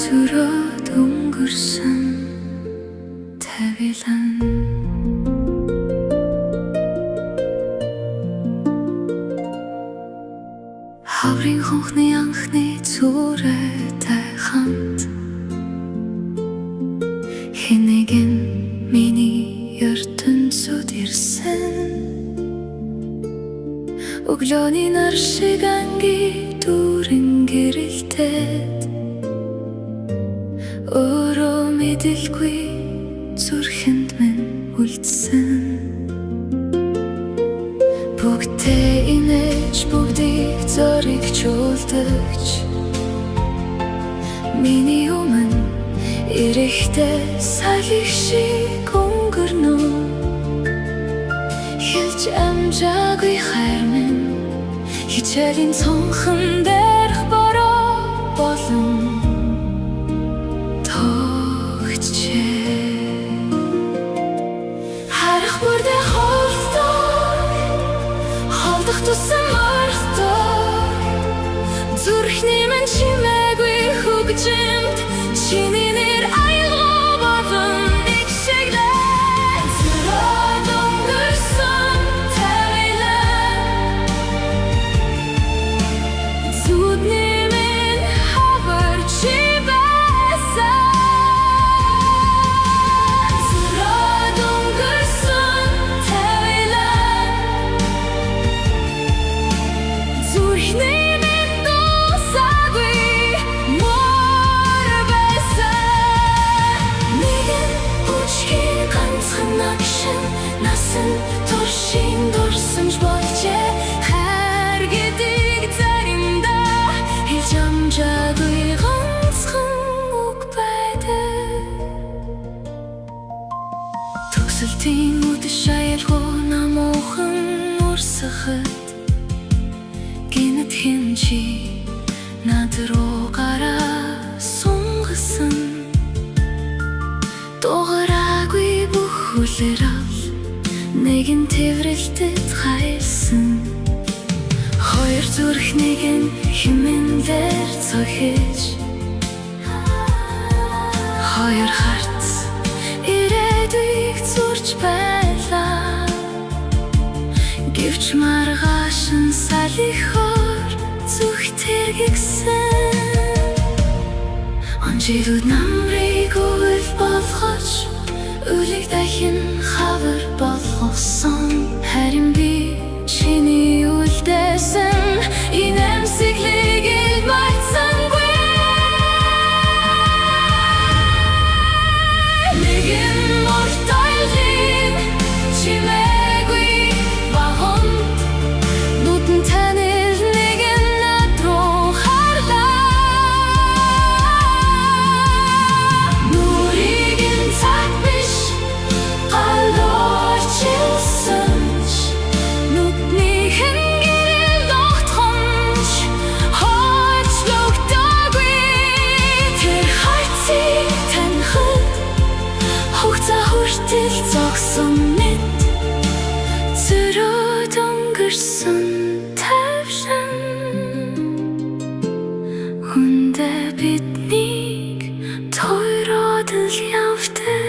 Сүрөд өнгөрсөн тавилан хаврын хонхны анхны зүрээтэй хамт хинэгэн миний ертөнцөд ирсэн өглөөний нар шиг анги дүүрэн гэрэлтээд өөрөө мэдэлгүй зүрхэнд минь үлдсэн бүгдээ инээж бүгдийг зоригчулдагч миний өмнө эрэхтэй салхи шиг өнгөрнө хэлж амжаагүй хайр минь хичээлийн цонхон дээрх бороо болон харах бүрдээ холдох тусан мордох зүрхний минь чимээгүй хөгжимд чиний нэр аялгаа болон нэг шиглэн зүрөөд өнгөрсөн тавилан зүудний минь хавар чи байсан зүрөөд өнгөрсөн тавилан зүрхний минь дуусаагүй мөр байсан нэгэн үчгийн ганцхан агшин насан туршийн дурсамж болжээ хайр гэдэг заримдаа хэлж амжаагүй ганцхан үг байдаг төгсөлтийн үдэш аялгүй намуухан урсахад гинэт хэн чи над руу гараа сунгасан дуурайгүй бүх үлэр ал нэгэн тэврэлтэд хайлсан хоёр зүрх нэгэн хэмээн дээр цохиж хоёр харт ирээдүйг зурж байлаа гэвч маргааш нь салхихоор зүрх тэргэгсэн онжигүүд намрыг өвөл болгож үлийг дахин хавар болгосон харин би чиний үлдээсэн энэ амьсгалыг илмайцсангүй нэгэн морт айлын чимээгүй багонд нүдэн танил нэгэн над руу харлаа нүрийг нь цаг биш галуурчилсан ч нүднийхэн гэрэл догтхомж хойчлогдоогүй тэр хайцыг танихад хугацаа хүртэл зогсон мэт зүрөөд өнгөрсөн тавшин хүндээ биднийг тойроод л явдаг